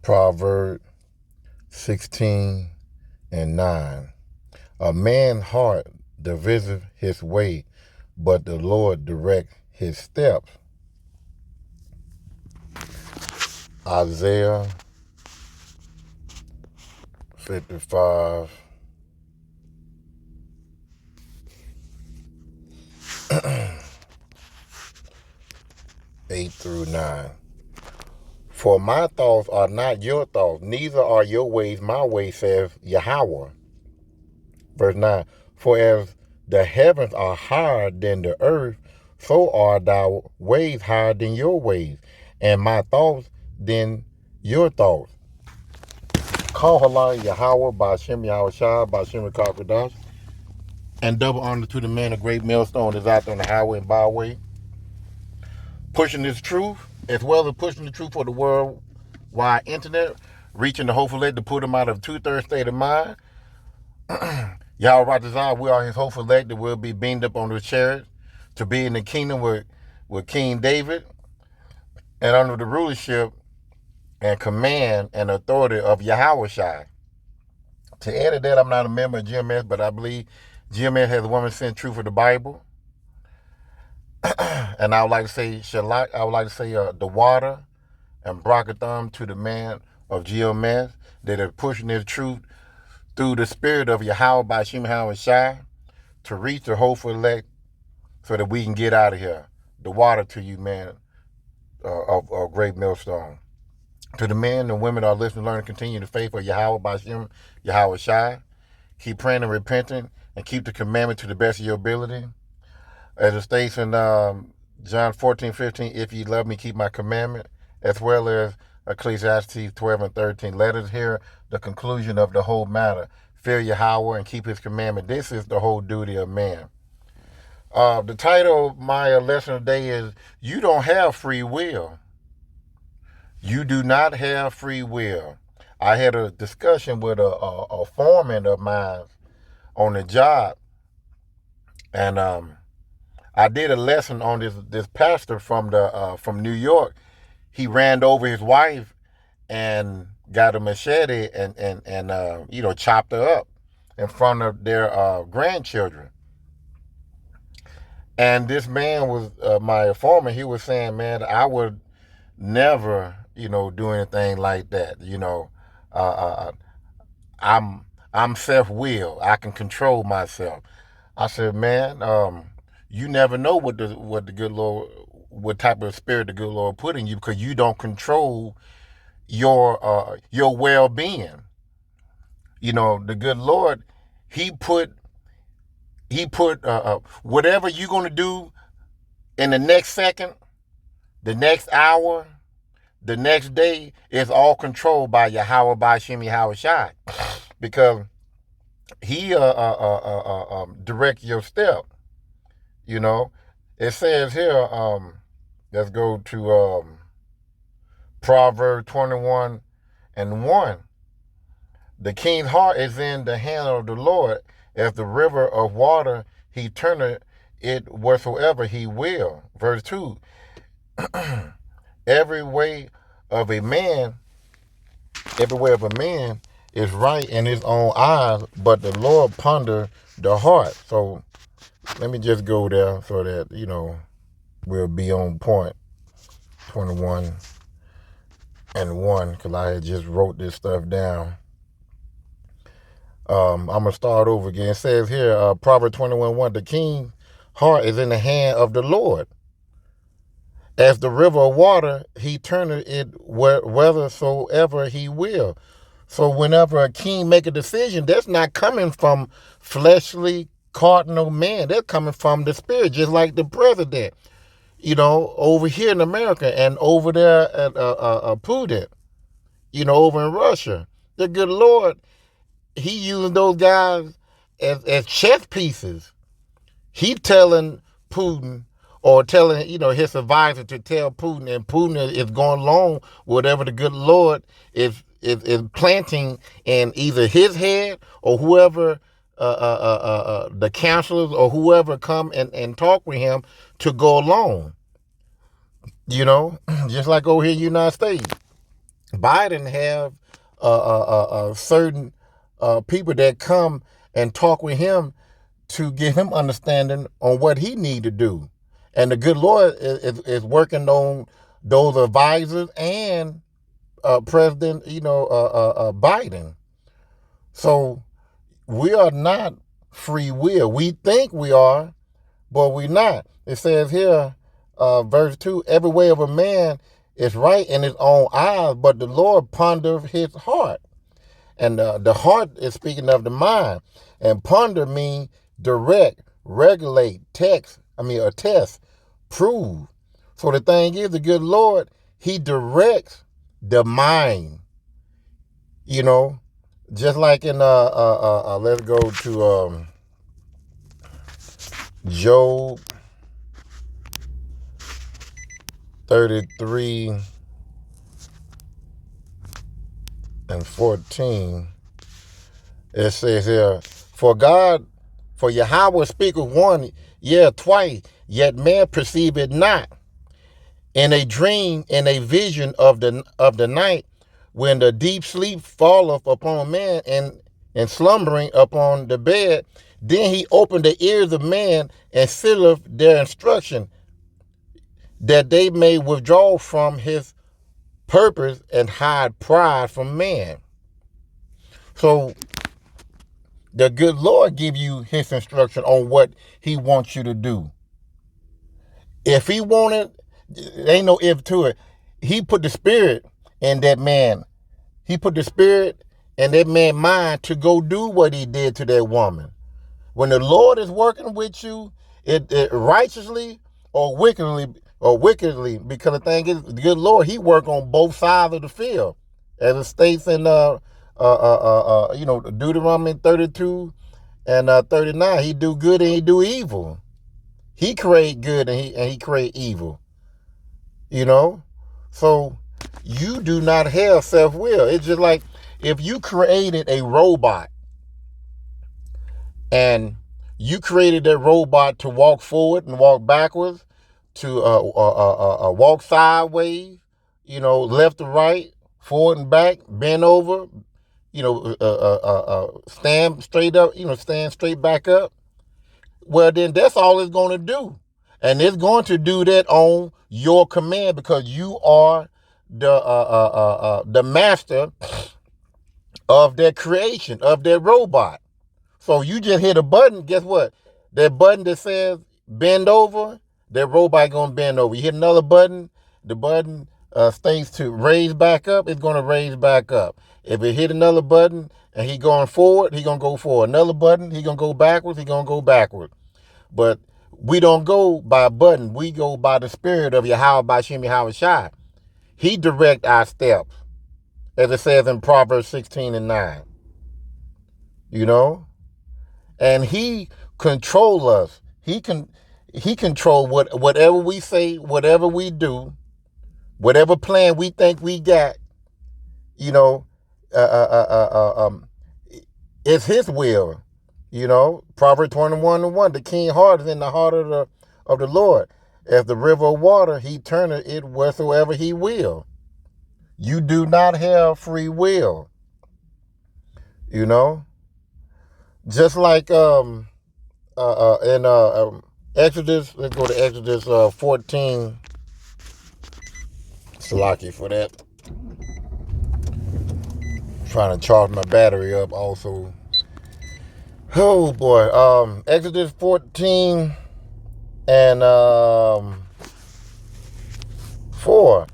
Proverbs 16:9. A man's heart diviseth his way, but the Lord directs his steps. Isaiah 55 8-9. For my thoughts are not your thoughts, neither are your ways my ways, says Yahweh. Verse 9. For as the heavens are higher than the earth, so are thy ways higher than your ways, and my thoughts than your thoughts. Call Halal Yahweh, Ba'ashem Yahweh Shai, Ba'ashem Kakadash, and double honor to the man of great millstone that's out on the highway and byway, pushing this truth, as well as pushing the truth for the worldwide internet, reaching the hopeful elect to put them out of two-thirds state of mind. Yahweh Ratazah, we are his hopeful elect that will be beamed up on the chariot to be in the kingdom with King David and under the rulership and command and authority of Yahweh Shai. To add to that, I'm not a member of GMS, but I believe GMS has a woman sent truth of the Bible. And I would like to say the water and Brakatham to the man of GMS that are pushing this truth through the spirit of Yahweh by Shemah and Shai to reach the hopeful elect so that we can get out of here. The water to you, man, of great millstone. To the men and women that are listening, learn, and continue the faith of Yahweh by Shem, Yahweh Shai. Keep praying and repenting and keep the commandment to the best of your ability. As it states in John 14:15, if ye love me, keep my commandment, as well as Ecclesiastes 12:13. Let us hear the conclusion of the whole matter. Fear Yahweh and keep his commandment. This is the whole duty of man. The title of my lesson today is, You Don't Have Free Will. You do not have free will. I had a discussion with a foreman of mine on the job, and I did a lesson on this pastor from New York. He ran over his wife and got a machete and chopped her up in front of their grandchildren. And this man was my foreman. He was saying, man, I would never, do anything like that. I'm self-willed. I can control myself. I said, man, you never know what the good Lord, what type of spirit the good Lord put in you, because you don't control your well-being. The good Lord, he put whatever you're going to do in the next second, the next hour, the next day, is all controlled by Yahweh by Shem Yahweh Shai, because he direct your step. It says here, let's go to Proverbs 21:1. The king's heart is in the hand of the Lord, as the river of water, he turneth it wheresoever he will. Verse 2. Every way of a man is right in his own eyes, but the Lord ponder the heart. So let me just go there so that, we'll be on point. 21:1, because I had just wrote this stuff down. I'm going to start over again. It says here, Proverbs 21:1, the king's heart is in the hand of the Lord. As the river of water, he turneth it whithersoever he will. So whenever a king make a decision, that's not coming from fleshly, cardinal man. They're coming from the spirit, just like the president, over here in America and over there at Putin, over in Russia. The good Lord, he using those guys as chess pieces. He telling Putin, or telling, his advisor to tell Putin, and Putin is going along whatever the good Lord is planting in either his head or whoever, the counselors or whoever come and talk with him to go along. Just like over here in the United States. Biden have certain people that come and talk with him to give him understanding on what he need to do. And the good Lord is working on those advisors and President, Biden. So we are not free will. We think we are, but we're not. It says here, verse 2, every way of a man is right in his own eyes, but the Lord ponders his heart. And the heart is speaking of the mind. And ponder means direct, regulate, test, prove. So the thing is, the good Lord, he directs the mind. Just like in let's go to Job 33 and 14. It says here, for Yahweh speaketh one, twice, yet man perceive it not. In a dream, in a vision of the night, when the deep sleep falleth upon man, and slumbering upon the bed, then he opened the ears of man and sealeth their instruction, that they may withdraw from his purpose and hide pride from man. So the good Lord give you his instruction on what he wants you to do. If he wanted, there ain't no if to it. He put the spirit in that man. He put the spirit in that man's mind to go do what he did to that woman. When the Lord is working with you, it righteously or wickedly, because the thing is, the good Lord, he work on both sides of the field. As it states in Deuteronomy 32 and 39, he do good and he do evil. He create good and he create evil. So you do not have self-will. It's just like if you created a robot and you created that robot to walk forward and walk backwards, to walk sideways, left to right, forward and back, bend over, stand straight up, stand straight back up. Well, then that's all it's going to do. And it's going to do that on your command, because you are the master of that creation, of that robot. So you just hit a button, guess what? That button that says bend over, that robot going to bend over. You hit another button, the button states to raise back up, it's going to raise back up. If it hit another button and he going forward, he going to go forward. Another button, he going to go backwards, he going to go backward. But we don't go by a button. We go by the spirit of Yahweh Bashim Yahweh Shai. He direct our steps, as it says in Proverbs 16 and 9. And he control us. He control whatever we say, whatever we do, whatever plan we think we got. It's his will. Proverbs 21 and 1. The king's heart is in the heart of the Lord. As the river of water, he turneth it wheresoever he will. You do not have free will. Just like in Exodus, let's go to Exodus 14. Salaki for that. Trying to charge my battery up also. Oh boy. Exodus 14 and 4.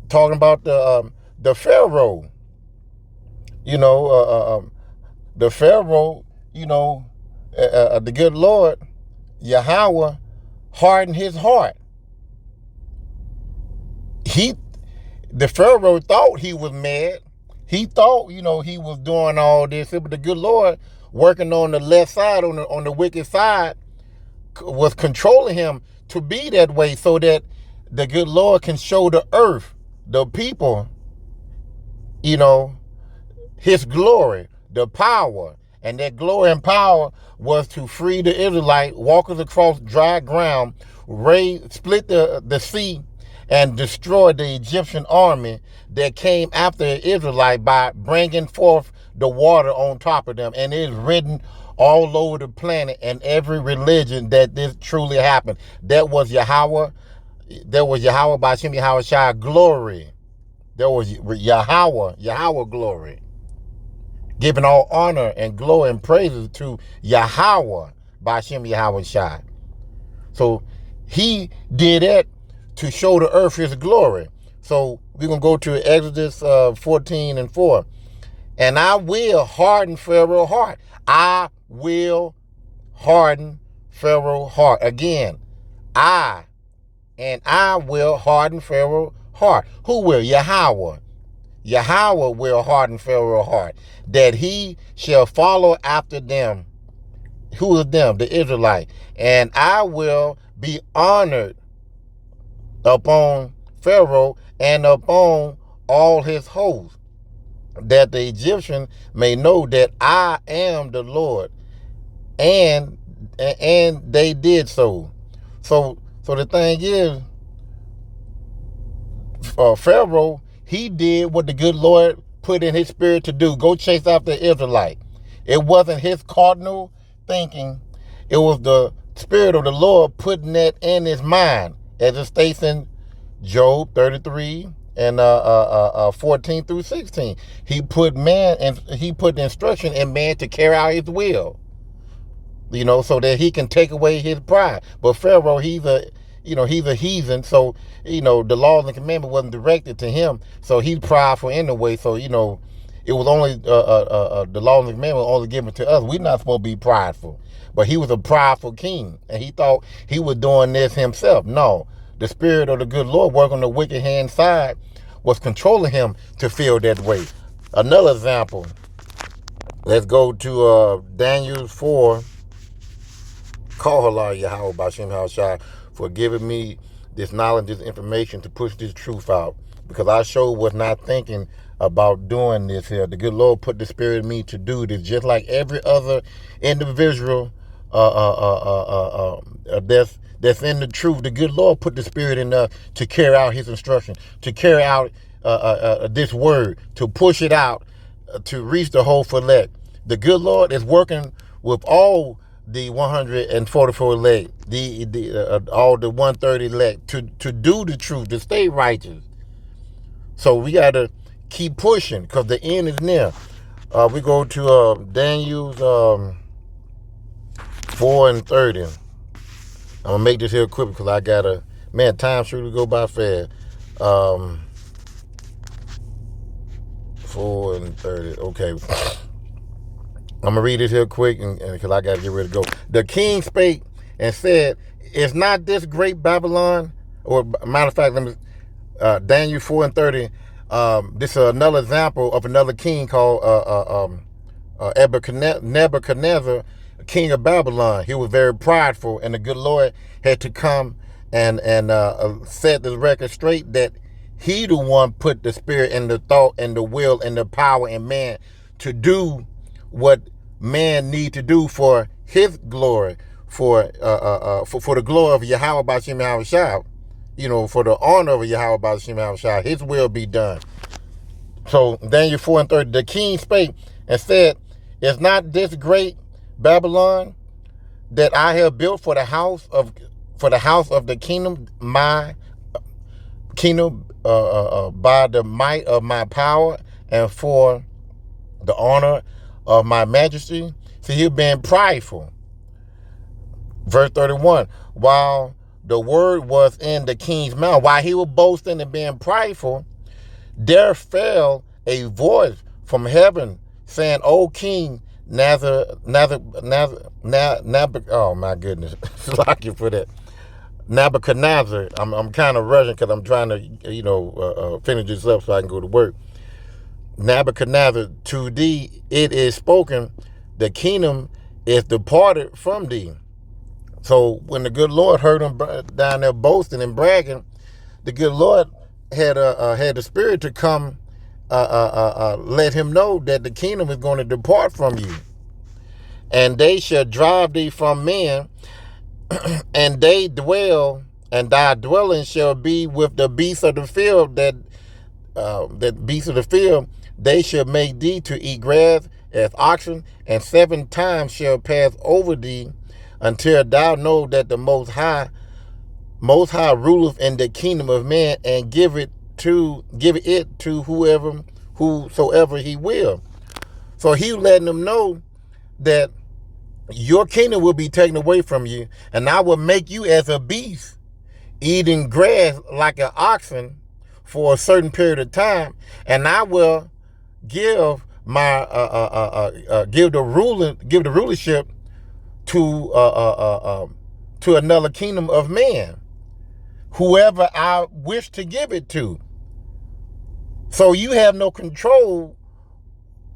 Talking about the Pharaoh. The Pharaoh, the good Lord, Yahweh, hardened his heart. The Pharaoh thought he was mad. He thought, he was doing all this, but the good Lord, working on the left side, on the wicked side, was controlling him to be that way, so that the good Lord can show the earth, the people, his glory, the power. And that glory and power was to free the Israelite walkers across dry ground, split the sea, and destroyed the Egyptian army that came after the Israelite by bringing forth the water on top of them. And it is written all over the planet and every religion that this truly happened. That was Yahweh. There was Yahweh Bashim Yahweh Shai glory. There was Yahweh glory. Giving all honor and glory and praises to Yahweh Bashim Yahweh Shai. So he did that to show the earth his glory. So we're going to go to Exodus 14:4. And I will harden Pharaoh's heart. I will harden Pharaoh's heart. Again, I will harden Pharaoh's heart. Who will? Yahweh. Yahweh will harden Pharaoh's heart, that he shall follow after them. Who is them? The Israelite. And I will be honored upon Pharaoh and upon all his hosts, that the Egyptian may know that I am the Lord. And they did so. So the thing is, Pharaoh, he did what the good Lord put in his spirit to do. Go chase after the Israelite. It wasn't his cardinal thinking. It was the spirit of the Lord putting that in his mind, as it states in Job 33 and 14 through 16. He put man and he put the instruction in man to carry out his will, so that he can take away his pride. But Pharaoh, he's a heathen. So, the laws and commandments wasn't directed to him. So he's prideful anyway. So, it was only, the laws and commandments were only given to us. We're not supposed to be prideful. But he was a prideful king. And he thought he was doing this himself. No, the spirit of the good Lord working on the wicked hand side was controlling him to feel that way. Another example, let's go to Daniel 4. Call Allah Yahweh Bashim Hashai for giving me this knowledge, this information to push this truth out. Because I sure was not thinking about doing this here. The good Lord put the spirit in me to do this, just like every other individual that's in the truth. The good Lord put the spirit in us to carry out his instruction, to carry out this word, to push it out, to reach the whole elect. The good Lord is working with all the 144 elect, all the 130 elect, to do the truth, to stay righteous. So we got to keep pushing, because the end is near. We go to Daniel's 4:30. I'm going to make this here quick because I got to, time sure to go by fast. 4:30, okay. I'm going to read this here quick and because I got to get ready to go. The king spake and said, is not this great Babylon? Or matter of fact, Daniel 4:30. This is another example of another king called Nebuchadnezzar, king of Babylon. He was very prideful, and the good Lord had to come and set the record straight that he the one put the spirit and the thought and the will and the power in man to do what man need to do for his glory, for the glory of Yahweh Bashim Yahweh Shai, for the honor of Yahweh Bashim Yahweh Shai, his will be done. So Daniel 4:30, the king spake and said, is not this great Babylon that I have built for the house of the kingdom, my kingdom, by the might of my power and for the honor of my majesty? See, he being prideful. Verse 31, while the word was in the king's mouth, while he was boasting and being prideful, there fell a voice from heaven saying, O King oh my goodness, like you for that. Nebuchadnezzar, I'm kind of rushing because I'm trying to, finish this up so I can go to work. Nebuchadnezzar, to thee it is spoken, the kingdom is departed from thee. So when the good Lord heard him down there boasting and bragging, the good Lord had the spirit to come let him know that the kingdom is going to depart from you. And they shall drive thee from men, and they dwell and thy dwelling shall be with the beasts of the field, that beasts of the field, they shall make thee to eat grass as oxen, and 7 times shall pass over thee, until thou know that the Most High ruleth in the kingdom of man, and give it to whosoever he will. So he letting them know that your kingdom will be taken away from you, and I will make you as a beast, eating grass like an oxen for a certain period of time, and I will give give the rulership to another kingdom of man, whoever I wish to give it to. So you have no control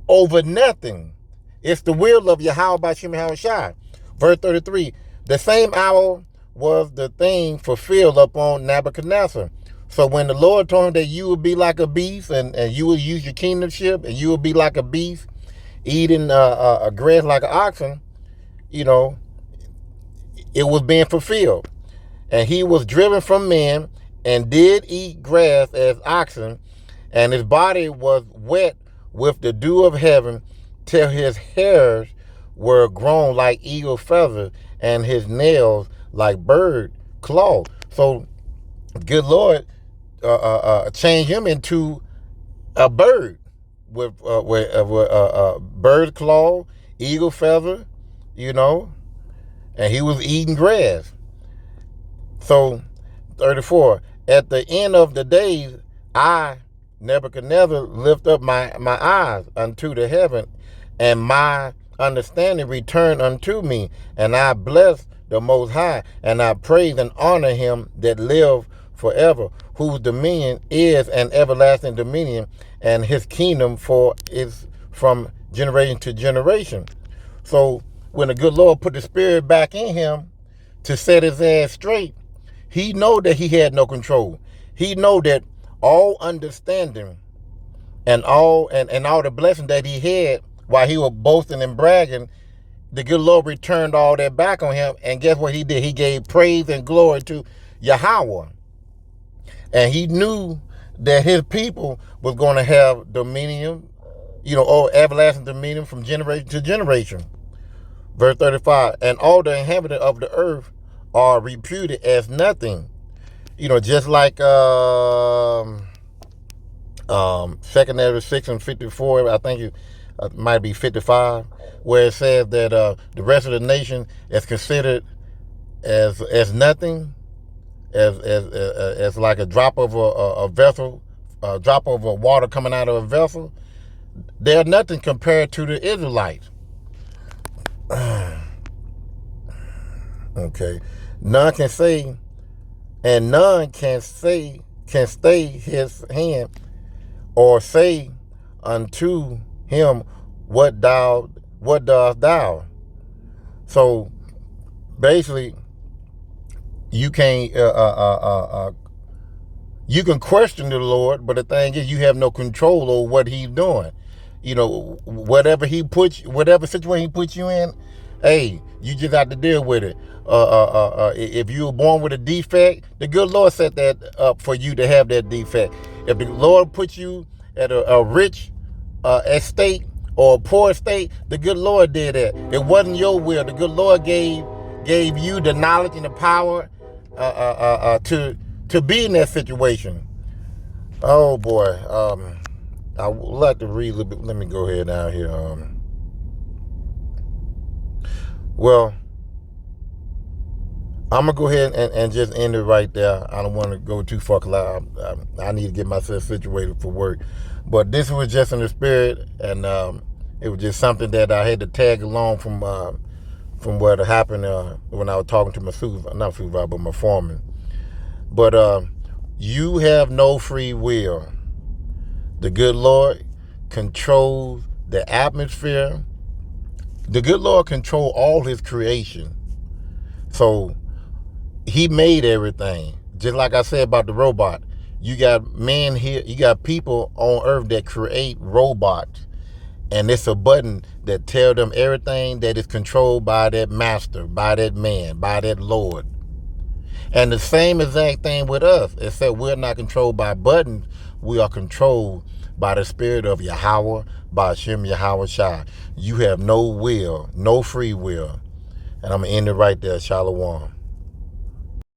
over nothing. It's the will of Yahweh by Shem Shai. Verse 33, the same hour was the thing fulfilled upon Nebuchadnezzar. So when the Lord told him that you will be like a beast, and you will use your kingdomship, and you will be like a beast, eating a grass like an oxen, you know, it was being fulfilled. And he was driven from men, and did eat grass as oxen, and his body was wet with the dew of heaven, till his hairs were grown like eagle feathers, and his nails like bird claw. So good Lord changed him into a bird with bird claw, eagle feather, you know, and he was eating grass. So 34, at the end of the days, I, Nebuchadnezzar, lift up my eyes unto the heaven, and my understanding returned unto me, and I bless the Most High, and I praise and honor him that live forever, whose dominion is an everlasting dominion, and his kingdom is from generation to generation. So when the good Lord put the spirit back in him to set his ass straight, he know that he had no control. He know that all understanding and all the blessing that he had while he was boasting and bragging, the good Lord returned all that back on him. And guess what he did? He gave praise and glory to Yahweh. And he knew that his people was going to have dominion, or everlasting dominion from generation to generation. Verse 35, and all the inhabitants of the earth are reputed as nothing. Just like 2 Ezra 6 and 54, I think it might be 55, where it says that the rest of the nation is considered as nothing, as like a drop of a vessel, a drop of water coming out of a vessel. They're nothing compared to the Israelites. Okay, none can stay his hand, or say unto him, what dost thou? So basically, you can't you can question the Lord, but the thing is, you have no control over what he's doing. Whatever situation he puts you in, hey, you just have to deal with it. If you were born with a defect, the good Lord set that up for you to have that defect. If the Lord puts you at a rich estate or a poor estate, the good Lord did that. It wasn't your will. The good Lord gave you the knowledge and the power to be in that situation. Oh boy, I would like to read a little bit. Let me go ahead down here. Well, I'm going to go ahead and just end it right there. I don't want to go too far, because I need to get myself situated for work. But this was just in the spirit, and it was just something that I had to tag along from what happened when I was talking to my supervisor, but my foreman. But you have no free will. The good Lord controls the atmosphere. The good Lord controls all his creation. So he made everything. Just like I said about the robot. You got men here, you got people on earth that create robots. And it's a button that tells them everything that is controlled by that master, by that man, by that Lord. And the same exact thing with us, except we're not controlled by buttons. We are controlled by the spirit of Yahweh, by Hashem Yahweh Shai. You have no will, no free will. And I'm going to end it right there. Shalom.